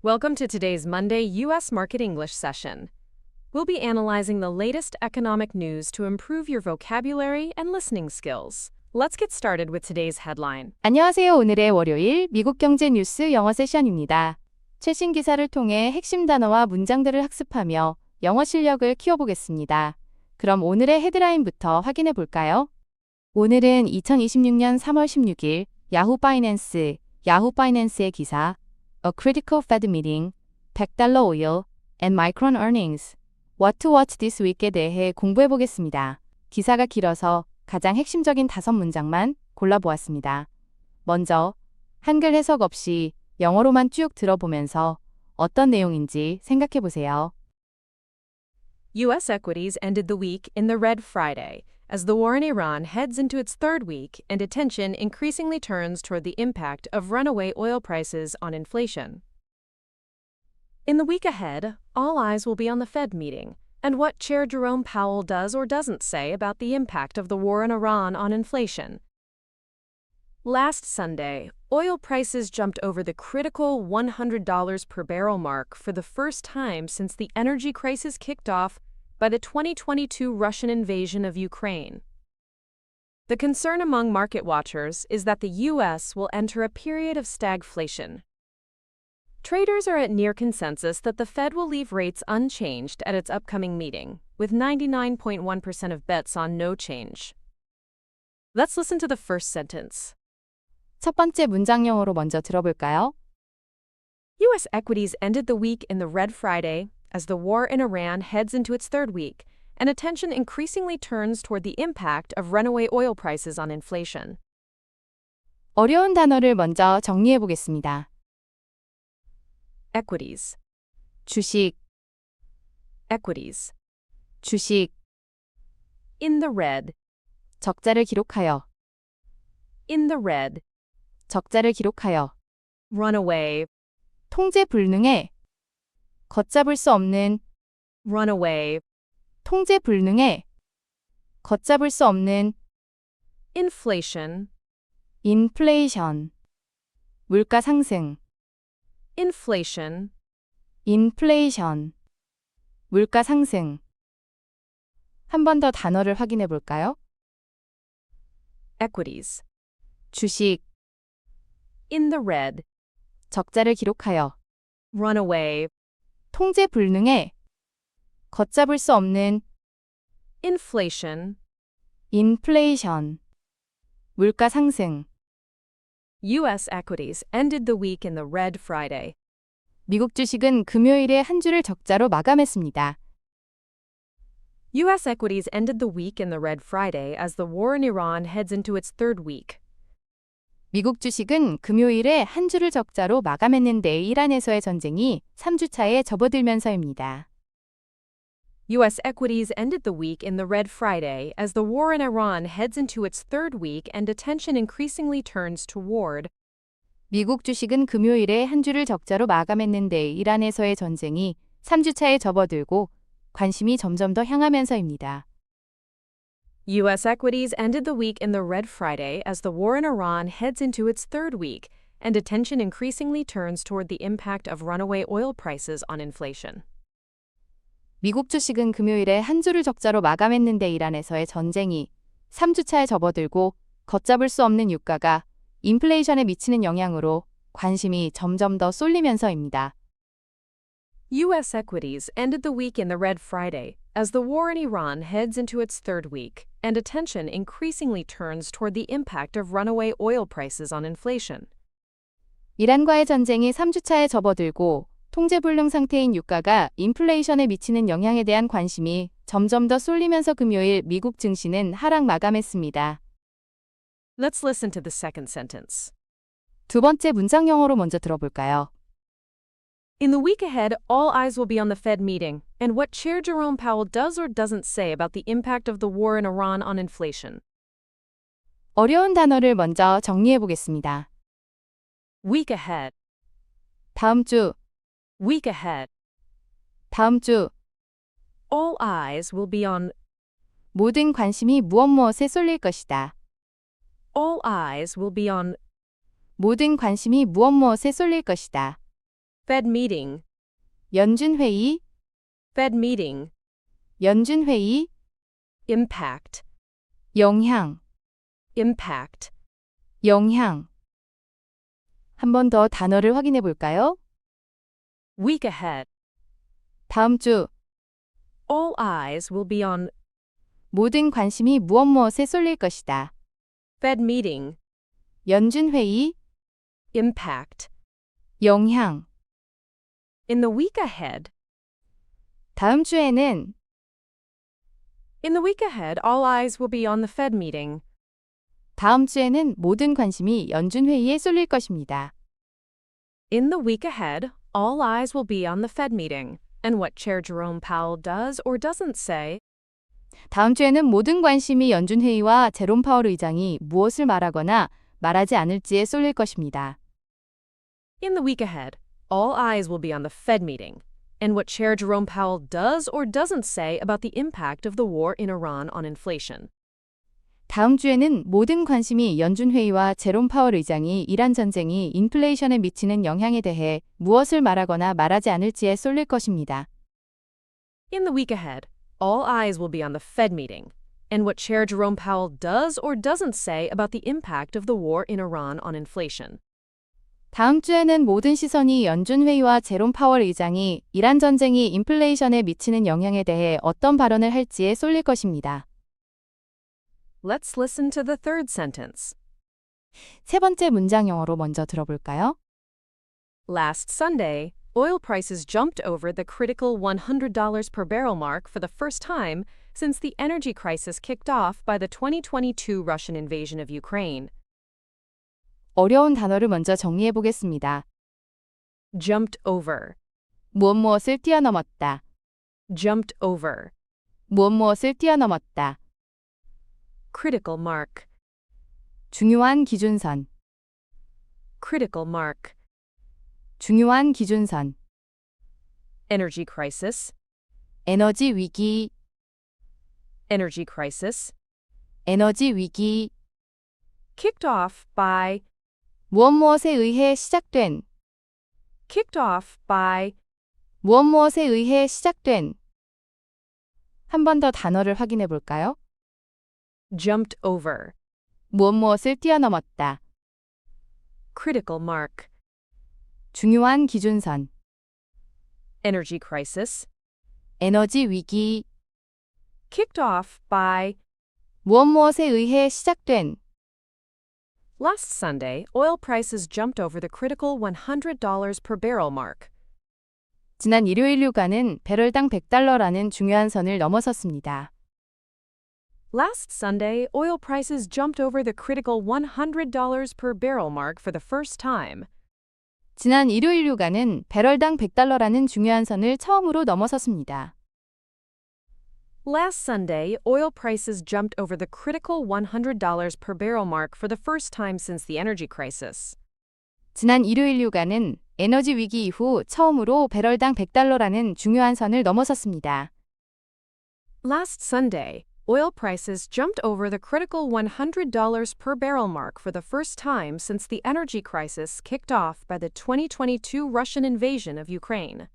Welcome to today's Monday U.S. Market English session. We'll be analyzing the latest economic news to improve your vocabulary and listening skills. Let's get started with today's headline. 안녕하세요. 오늘의 월요일 미국 경제 뉴스 영어 세션입니다. 최신 기사를 통해 핵심 단어와 문장들을 학습하며 영어 실력을 키워보겠습니다. 그럼 오늘의 헤드라인부터 확인해 볼까요? 오늘은 2026년 3월 16일 야후 파이낸스의 기사 A Critical Fed Meeting, $100 Oil, and Micron Earnings, What to Watch This Week에 대해 공부해 보겠습니다. 기사가 길어서 가장 핵심적인 5문장만 골라보았습니다. 먼저 한글 해석 없이 영어로만 쭉 들어보면서 어떤 내용인지 생각해 보세요. U.S. equities ended the week in the red Friday, as the war in Iran heads into its third week and attention increasingly turns toward the impact of runaway oil prices on inflation. In the week ahead, all eyes will be on the Fed meeting and what Chair Jerome Powell does or doesn't say about the impact of the war in Iran on inflation. Last Sunday, oil prices jumped over the critical $100 per barrel mark for the first time since the energy crisis kicked off by the 2022 Russian invasion of Ukraine. The concern among market watchers is that the U.S. will enter a period of stagflation. Traders are at near consensus that the Fed will leave rates unchanged at its upcoming meeting, with 99.1% of bets on no change. Let's listen to the first sentence. 첫 번째 문장용어로 먼저 들어볼까요? U.S. equities ended the week in the red Friday as the war in Iran heads into its third week, and attention increasingly turns toward the impact of runaway oil prices on inflation. 어려운 단어를 먼저 정리해 보겠습니다. Equities, 주식, equities. 주식, In the red, 적자를 기록하여, in the red. 적자를 기록하여, Runaway, 통제 불능에, 걷잡을 수 없는, runaway. 통제 불능에, 걷잡을 수 없는, Inflation, 인플레이션, 물가 상승, inflation. 인플레이션, 물가 상승. 한 번 더 단어를 확인해 볼까요? Equities, 주식, in the red. 적자를 기록하여, Runaway, 통제 불능에, 걷잡을 수 없는, inflation. 인플레이션, 물가 상승. U.S. equities ended the week in the red Friday. 미국 주식은 금요일에 한 주를 적자로 마감했습니다. U.S. equities ended the week in the red Friday as the war in Iran heads into its third week. 미국 주식은 금요일에 한 주를 적자로 마감했는데 이란에서의 전쟁이 3주차에 접어들면서입니다. U.S. equities ended the week in the red Friday as the war in Iran heads into its third week and attention increasingly turns toward. 미국 주식은 금요일에 한 주를 적자로 마감했는데 이란에서의 전쟁이 3주차에 접어들고 관심이 점점 더 향하면서입니다. U.S. equities ended the week in the red Friday as the war in Iran heads into its third week and attention increasingly turns toward the impact of runaway oil prices on inflation. 미국 주식은 금요일에 한 주를 적자로 마감했는데 이란에서의 전쟁이 3주차에 접어들고 걷잡을 수 없는 유가가 인플레이션에 미치는 영향으로 관심이 점점 더 쏠리면서입니다. U.S. equities ended the week in the red Friday as the war in Iran heads into its third week and attention increasingly turns toward the impact of runaway oil prices on inflation. 이란과의 전쟁이 3주차에 접어들고 통제불능 상태인 유가가 인플레이션에 미치는 영향에 대한 관심이 점점 더 쏠리면서 금요일 미국 증시는 하락 마감했습니다. Let's listen to the second sentence. 두 번째 문장 영어로 먼저 들어볼까요? In the week ahead, all eyes will be on the Fed meeting and what Chair Jerome Powell does or doesn't say about the impact of the war in Iran on inflation. 어려운 단어를 먼저 정리해 보겠습니다. Week ahead, 다음 주, week ahead. 다음 주, All eyes will be on. 모든 관심이 무엇에 쏠릴 것이다. All eyes will be on. 모든 관심이 무엇에 쏠릴 것이다. Fed meeting, 연준회의, Fed meeting. 연준회의, Impact, 영향, impact. 영향. 한 번 더 단어를 확인해 볼까요? Week ahead. 다음 주, All eyes will be on 모든 관심이 무엇에 쏠릴 것이다. Fed meeting. 연준회의, Impact. 영향. In the week ahead. 다음 주에는 In the week ahead, all eyes will be on the Fed meeting. 다음 주에는 모든 관심이 연준회의에 쏠릴 것입니다. In the week ahead, all eyes will be on the Fed meeting and what Chair Jerome Powell does or doesn't say. 다음 주에는 모든 관심이 연준회의와 제롬 파월 의장이 무엇을 말하거나 말하지 않을지에 쏠릴 것입니다. In the week ahead, all eyes will be on the Fed meeting and what Chair Jerome Powell does or doesn't say about the impact of the war in Iran on inflation. 다음 주에는 모든 관심이 연준회의와 제롬 파월 의장이 이란 전쟁이 인플레이션에 미치는 영향에 대해 무엇을 말하거나 말하지 않을지에 쏠릴 것입니다. In the week ahead, all eyes will be on the Fed meeting and what Chair Jerome Powell does or doesn't say about the impact of the war in Iran on inflation. 다음 주에는 모든 시선이 연준회의와 제롬 파월 의장이 이란 전쟁이 인플레이션에 미치는 영향에 대해 어떤 발언을 할지에 쏠릴 것입니다. Let's listen to the third sentence. 세 번째 문장 영어로 먼저 들어볼까요? Last Sunday, oil prices jumped over the critical $100 per barrel mark for the first time since the energy crisis kicked off by the 2022 Russian invasion of Ukraine. 어려운 단어를 먼저 정리해 보겠습니다. Jumped over, 무엇을 뛰어넘었다. jumped over. 무엇을 뛰어넘었다. Critical mark, 중요한 기준선. critical mark. 중요한 기준선. Energy crisis, 에너지 위기. energy crisis. 에너지 위기. Kicked off by, 무엇에 의해 시작된. kicked off by. 무엇에 의해 시작된. 한 번 더 단어를 확인해 볼까요? Jumped over, 무엇을 뛰어넘었다. critical mark. 중요한 기준선. Energy crisis. 에너지 위기. Kicked off by. 무엇에 의해 시작된. Last Sunday, oil prices jumped over the critical $100 per barrel mark. 지난 일요일 유가는 배럴당 $100라는 중요한 선을 넘어섰습니다. Last Sunday, oil prices jumped over the critical $100 per barrel mark for the first time. 지난 일요일 유가는 배럴당 $100라는 중요한 선을 처음으로 넘어섰습니다. Last Sunday, oil prices jumped over the critical $100 per barrel mark for the first time since the energy crisis. 지난 일요일 유가는 에너지 위기 이후 처음으로 배럴당 $100라는 중요한 선을 넘어섰습니다. Last Sunday, oil prices jumped over the critical $100 per barrel mark for the first time since the energy crisis kicked off by the 2022 Russian invasion of Ukraine.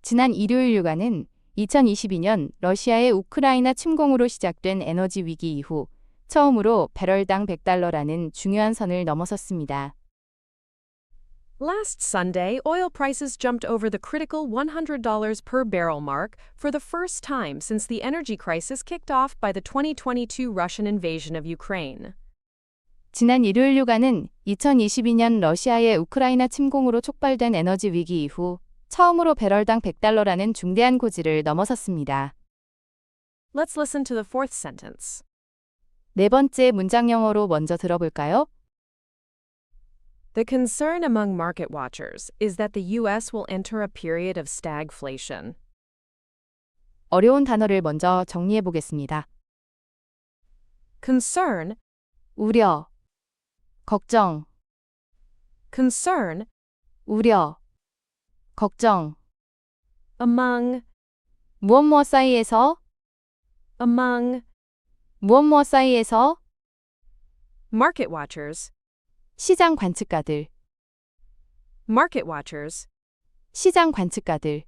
지난 일요일 유가는 2022년 러시아의 우크라이나 침공으로 시작된 에너지 위기 이후 처음으로 배럴당 $100라는 중요한 선을 넘어섰습니다. Last Sunday, oil prices jumped over the critical $100 per barrel mark for the first time since the energy crisis kicked off by the 2022 Russian invasion of Ukraine. 지난 일요일 유가는 2022년 러시아의 우크라이나 침공으로 촉발된 에너지 위기 이후 처음으로 배럴당 $100라는 중대한 고지를 넘어섰습니다. Let's listen to the fourth sentence. 네 번째 문장 영어로 먼저 들어볼까요? The concern among market watchers is that the U.S. will enter a period of stagflation. 어려운 단어를 먼저 정리해 보겠습니다. Concern, 우려, 걱정, concern, 우려, 걱정. among, 무엇 사이에서, among, 무엇 사이에서, market watchers, 시장 관측가들, market watchers, 시장 관측가들,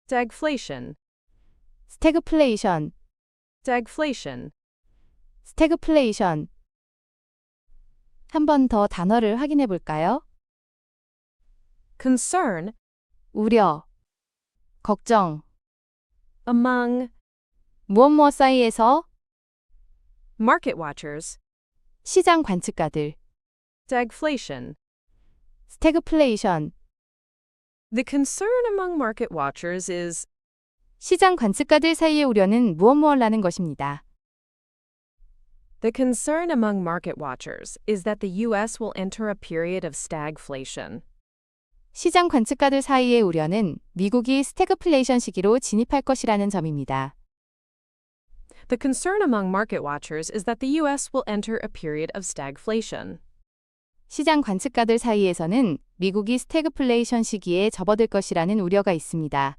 stagflation, 스태그플레이션, stagflation. 스태그플레이션. 한 번 더 단어를 확인해 볼까요? Concern 우려, 걱정, among 무엇 사이에서, market watchers, 시장 관측가들, stagflation. 스태그플레이션. The concern among market watchers is 시장 관측가들 사이의 우려는 무엇라는 것입니다. The concern among market watchers is that the U.S. will enter a period of stagflation. 시장 관측가들 사이의 우려는 미국이 스태그플레이션 시기로 진입할 것이라는 점입니다. The concern among market watchers is that the U.S. will enter a period of stagflation. 시장 관측가들 사이에서는 미국이 스태그플레이션 시기에 접어들 것이라는 우려가 있습니다.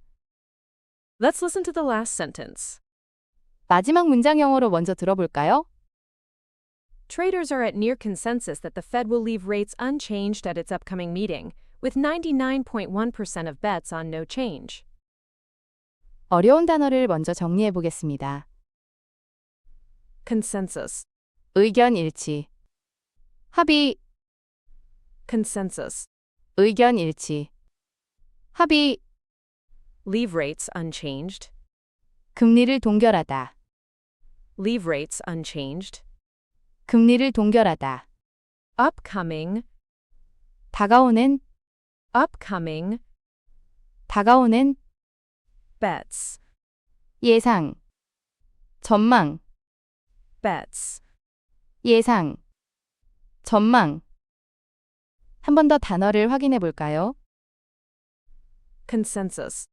Let's listen to the last sentence. 마지막 문장 영어로 먼저 들어볼까요? Traders are at near consensus that the Fed will leave rates unchanged at its upcoming meeting, with 99.1% of bets on no change. 어려운 단어를 먼저 정리해 보겠습니다. Consensus, 의견 일치. 합의, consensus. 의견 일치. 합의, Leave rates unchanged. 금리를 동결하다. Leave rates unchanged. 금리를 동결하다. Upcoming, 다가오는, upcoming. 다가오는, Bets, 예상. 전망, bets. 예상. 전망. 한 번 더 단어를 확인해 볼까요? Consensus,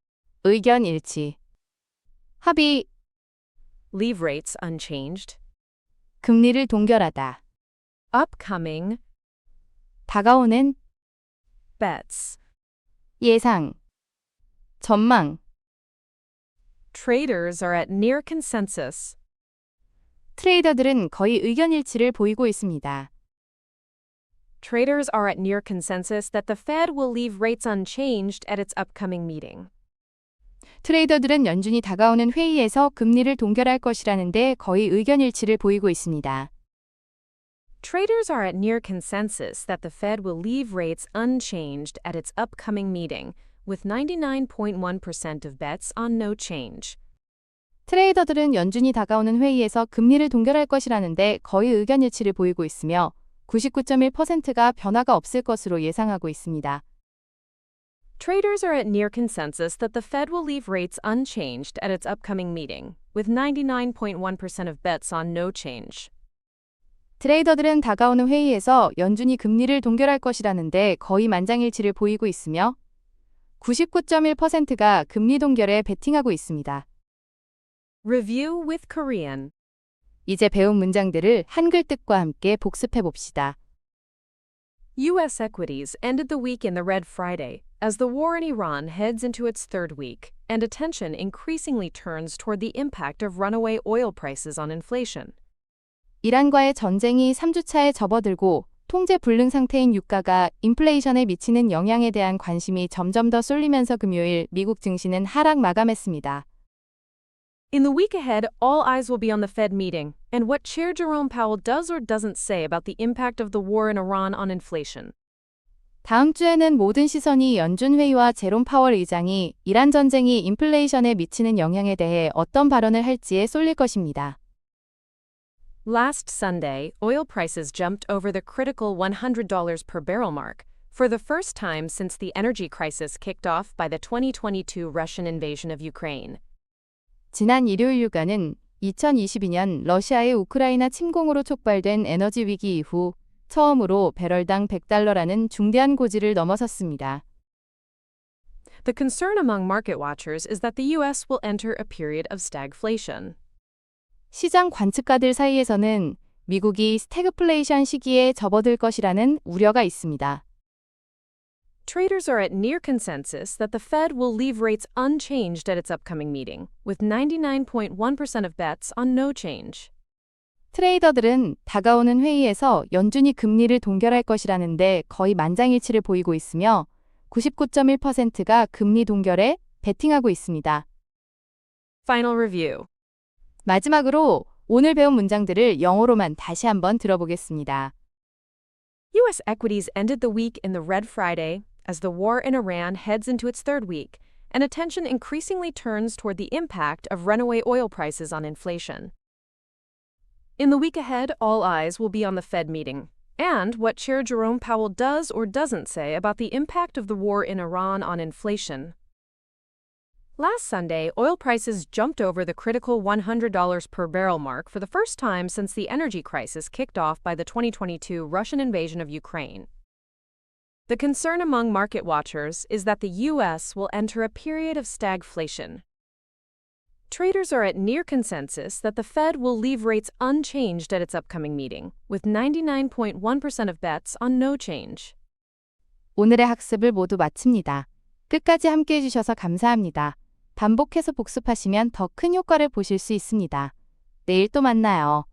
의견 일치. 합의, leave rates unchanged. 금리를 동결하다. Upcoming, 다가오는, bets. 예상. 전망. Traders are at near consensus. 트레이더들은 거의 의견 일치를 보이고 있습니다. Traders are at near consensus that the Fed will leave rates unchanged at its upcoming meeting. 트레이더들은 연준이 다가오는 회의에서 금리를 동결할 것이라는데 거의 의견 일치를 보이고 있습니다. Traders are at near consensus that the Fed will leave rates unchanged at its upcoming meeting, with 99.1% of bets on no change. 트레이더들은 연준이 다가오는 회의에서 금리를 동결할 것이라는데 거의 의견 일치를 보이고 있으며 99.1%가 변화가 없을 것으로 예상하고 있습니다. Traders are at near consensus that the Fed will leave rates unchanged at its upcoming meeting, with 99.1% of bets on no change. 트레이더들은 다가오는 회의에서 연준이 금리를 동결할 것이라는데 거의 만장일치를 보이고 있으며 99.1%가 금리 동결에 베팅하고 있습니다. Review with Korean. 이제 배운 문장들을 한글 뜻과 함께 복습해 봅시다. U.S. equities ended the week in the red Friday as the war in Iran heads into its third week, and attention increasingly turns toward the impact of runaway oil prices on inflation. 이란과의 전쟁이 3주차에 접어들고 통제 불능 상태인 유가가 인플레이션에 미치는 영향에 대한 관심이 점점 더 쏠리면서 금요일 미국 증시는 하락 마감했습니다. In the week ahead, all eyes will be on the Fed meeting and what Chair Jerome Powell does or doesn't say about the impact of the war in Iran on inflation. 다음 주에는 모든 시선이 연준 회의와 제롬 파월 의장이 이란 전쟁이 인플레이션에 미치는 영향에 대해 어떤 발언을 할지에 쏠릴 것입니다. Last Sunday, oil prices jumped over the critical $100 per barrel mark for the first time since the energy crisis kicked off by the 2022 Russian invasion of Ukraine. 지난 일요일 유가는 2022년 러시아의 우크라이나 침공으로 촉발된 에너지 위기 이후 처음으로 배럴당 $100라는 중대한 고지를 넘어섰습니다. The concern among market watchers is that the U.S. will enter a period of stagflation. 시장 관측가들 사이에서는 미국이 스태그플레이션 시기에 접어들 것이라는 우려가 있습니다. Traders are at near consensus that the Fed will leave rates unchanged at its upcoming meeting, with 99.1% of bets on no change. 트레이더들은 다가오는 회의에서 연준이 금리를 동결할 것이라는데 거의 만장일치를 보이고 있으며 99.1%가 금리 동결에 베팅하고 있습니다. Final review. 마지막으로 오늘 배운 문장들을 영어로만 다시 한번 들어보겠습니다. U.S. equities ended the week in the red Friday as the war in Iran heads into its third week, and attention increasingly turns toward the impact of runaway oil prices on inflation. In the week ahead, all eyes will be on the Fed meeting and what Chair Jerome Powell does or doesn't say about the impact of the war in Iran on inflation. Last Sunday, oil prices jumped over the critical $100 per barrel mark for the first time since the energy crisis kicked off by the 2022 Russian invasion of Ukraine. The concern among market watchers is that the U.S. will enter a period of stagflation. Traders are at near consensus that the Fed will leave rates unchanged at its upcoming meeting, with 99.1% of bets on no change. 오늘의 학습을 모두 마칩니다. 끝까지 함께 해주셔서 감사합니다. 반복해서 복습하시면 더 큰 효과를 보실 수 있습니다. 내일 또 만나요.